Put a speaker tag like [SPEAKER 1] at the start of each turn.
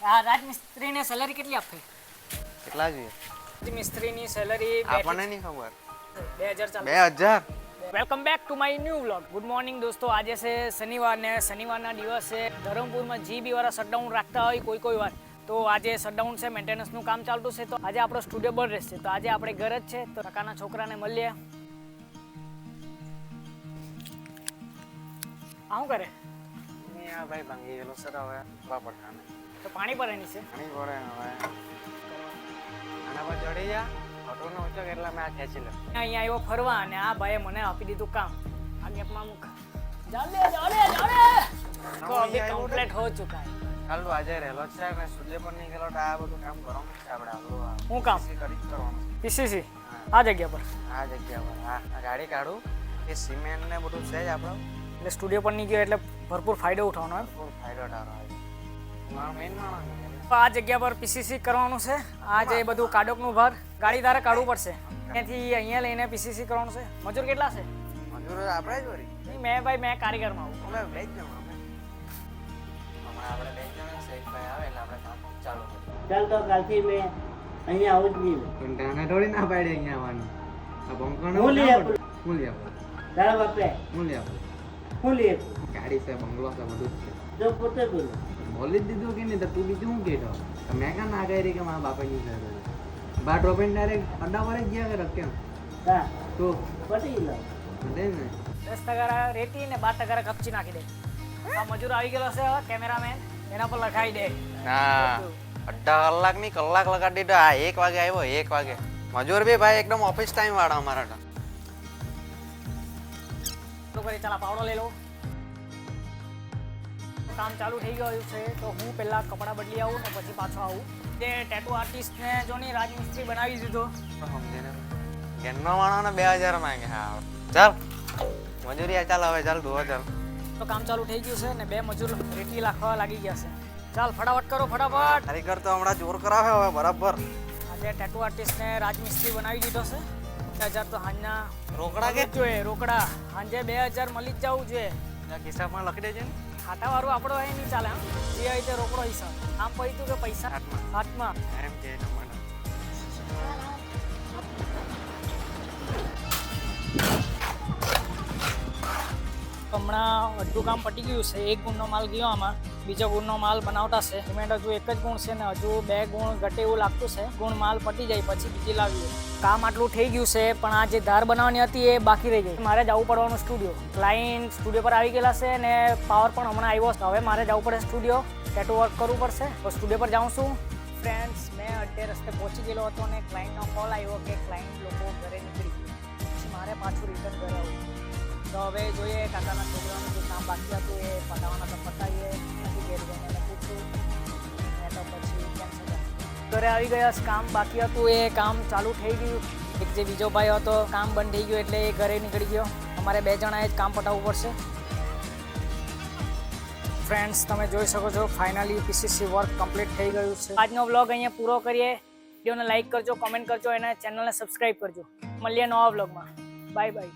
[SPEAKER 1] આ રાજમિસ્ત્રીને સેલરી કેટલી આપે?
[SPEAKER 2] કેટલા જોઈએ?
[SPEAKER 1] મિસ્ત્રીની સેલરી
[SPEAKER 2] આપણને નહીં ખબર.
[SPEAKER 1] 2000 ચાલે.
[SPEAKER 2] 2000.
[SPEAKER 1] Welcome back to my new vlog. Good morning દોસ્તો. આજે છે શનિવાર ને શનિવારના દિવસે ધરમપુરમાં જીબી વાળા શટડાઉન રાખતા હોય કોઈ વાર. તો આજે શટડાઉન છે, મેન્ટેનન્સનું કામ ચાલતું છે. તો આજે આપણો સ્ટુડિયો બંધ રહેશે. તો આજે આપણે ઘર જ છે, તો કાકાના છોકરાને મળીએ. શું કરે?
[SPEAKER 2] આ ભાઈ ભાંગી ગયેલો સર, હવે વાપરખાને
[SPEAKER 1] તો પાણી ભરેની છે.
[SPEAKER 2] પાણી પડે હવે આના પર ચડી જા. ઓટોનો ઊંચો કેટલા મેં આ ખેંચી લે.
[SPEAKER 1] અહીંયા આવ્યો ફરવા અને આ ભાઈએ મને આપી દીધું કામ. આ ગેપમાં મુક જાલે તો અભી કમ્પ્લીટ હો ચુકા હે.
[SPEAKER 2] કાલ તો આજે રહેલો છે ને સ્ટુડિયો પર નહીં ગયેલો તો આ બધું કામ કરવાનું છે આપણે. આપણું
[SPEAKER 1] હું કામ
[SPEAKER 2] કરી જ કરવાનું છે.
[SPEAKER 1] પીસીસી આ જગ્યા પર.
[SPEAKER 2] આ જગ્યા પર આ ગાડી કાઢું એ સિમેન્ટ ને બધું છે જ આપણો.
[SPEAKER 1] એટલે સ્ટુડિયો પર નહીં ગયો એટલે ભરપૂર ફાયદો ઉઠાવવાનો એમ.
[SPEAKER 2] ભરપૂર ફાયદો ટારો આવે. મારો મેઇન માણસ
[SPEAKER 1] તો આ જગ્યા પર પીસીસી કરવાનું છે. આ જે બધું કાડોકનું ભાર ગાડી તારે કાઢવું પડશે. ત્યાંથી અહીંયા લઈને પીસીસી કરવાનું છે. મજૂર કેટલા છે?
[SPEAKER 2] મજૂર આપણે જ વળી.
[SPEAKER 1] નહીં, મેં કારીગરમાં આવું.
[SPEAKER 2] અમે બે જ જણ અમે હમણાં આપણે બે જણ શેખભાઈ આવે એટલે આપણે કામ ચાલુ કરીએ.
[SPEAKER 3] ચાલ તો કાલથી મેં અહીંયા આવું જ નહીં.
[SPEAKER 2] પણ તાને થોડી ના પાડી અહીંયા આવવાનું. આ બંકણ
[SPEAKER 3] હું લઈ આપું.
[SPEAKER 2] હું લઈ આપું.
[SPEAKER 3] તારા બાપે
[SPEAKER 2] હું લઈ આપું.
[SPEAKER 3] હું લઈ આપું.
[SPEAKER 2] ગાડી છે, બંગલો છે, બધું જ છે.
[SPEAKER 3] જો પોતે બોલો.
[SPEAKER 2] બોલી જ દીધું કે નહીં તો તું બીજું શું કહેતો? તો મેં કાં ના કરી કે મારા બાપા ની સાથે બા ડ્રોપીને ડાયરેક્ટ અડ્ડા પર જ ગયા કરે કેમ?
[SPEAKER 3] હા
[SPEAKER 2] તો
[SPEAKER 3] પટી લો.
[SPEAKER 2] દે ને
[SPEAKER 1] 10% રેતી ને 12% કપચી નાખી દે. આ મજૂર આવી ગયેલો છે હવે, કેમેરામેન એના પર લખાઈ દે.
[SPEAKER 2] ના અડધા કલાક ની કલાક લગાડી દીધો. આ 1 વાગે આવ્યો, 1 વાગે. મજૂર બી ભાઈ એકદમ ઓફિસ ટાઈમ વાળા અમારા તો.
[SPEAKER 1] તો કરી ચાલ પાવડો લઈ લો. કામ ચાલુ થઈ ગયું છે તો હું પહેલા કપડાં બદલી આવું ને પછી પાછો આવું. જે ટેટુ આર્ટિસ્ટને જો ની રાજમિસ્ત્રી બનાવી દીધો.
[SPEAKER 2] સમજીને ઘેરનો માણસને 2000 માંગે. હા ચાલ મજૂરી આ ચાલ હવે ચાલ ધોવા ચાલ.
[SPEAKER 1] તો કામ ચાલુ થઈ ગયું છે ને 2 મજૂર રેતી લાખવા લાગી ગયા છે. ચાલ ફટાફટ કરો ફટાફટ.
[SPEAKER 2] કારીગર તો હમણાં જોર કરાવે હવે બરાબર.
[SPEAKER 1] આજે ટેટુ આર્ટિસ્ટને રાજમિસ્ત્રી બનાવી દીધો છે. 2000 તો હાંજના
[SPEAKER 2] રોકડા કે
[SPEAKER 1] જોઈએ રોકડા. સાંજે 2000 મળી જ જવું જોઈએ.
[SPEAKER 2] ખિસ્સામાં લખી દેજે ને.
[SPEAKER 1] ખાટાવાળું આપણો અહીં નહીં ચાલે. હા જે હોય તે રોકડો હિસાબ. આમ પડ્યું કે પૈસા હાથમાં.
[SPEAKER 2] એમ કે મને
[SPEAKER 1] હમણાં અડધું કામ પટી ગયું છે. 1 ગુણનો માલ ગયો આમાં, બીજો ગુણનો માલ બનાવતા છે. સિમેન્ટ હજુ 1 જ ગુણ છે ને હજુ 2 ગુણ ઘટે એવું લાગતું છે. ગુણ માલ પટી જાય પછી બીજી લાવીએ. કામ આટલું થઈ ગયું છે પણ આ જે ધાર બનાવવાની હતી એ બાકી રહી ગઈ. મારે જવું પડવાનું સ્ટુડિયો. ક્લાયન્ટ સ્ટુડિયો પર આવી ગયેલા છે અને પાવર પણ હમણાં આવ્યો છે. હવે મારે જવું પડે સ્ટુડિયો, ટેટુ વર્ક કરવું પડશે. તો સ્ટુડિયો પર જાઉં છું. ફ્રેન્ડ્સ, મેં અડધે રસ્તે પહોંચી ગયેલો હતો અને ક્લાયન્ટનો કોલ આવ્યો કે ક્લાયન્ટ લોકો ઘરે નીકળી ગયા. પછી મારે પાછું રિટર્ન ઘરે આવવું. તો હવે જોઈએ કાકાના છોકરાનું જે કામ બાકી હતું એ પતાવવાના તો પતાવીએ. નથી ઘેર જઈને એને પૂછું ને તો પછી કેન્સલ. ઘરે આવી ગયા છે. કામ બાકી હતું એ કામ ચાલુ થઈ ગયું. એક જે બીજો ભાઈ હતો કામ બંધ થઈ ગયું એટલે એ ઘરે નીકળી ગયો. અમારે 2 જણાએ જ કામ પતાવવું પડશે. ફ્રેન્ડ્સ, તમે જોઈ શકો છો ફાઇનલી પીસીસી વર્ક કમ્પ્લીટ થઈ ગયું છે. આજનો વ્લોગ અહીંયા પૂરો કરીએ. વિડીયોને લાઇક કરજો, કોમેન્ટ કરજો અને ચેનલને સબસ્ક્રાઈબ કરજો. મળીએ નવા વ્લોગમાં. Bye bye.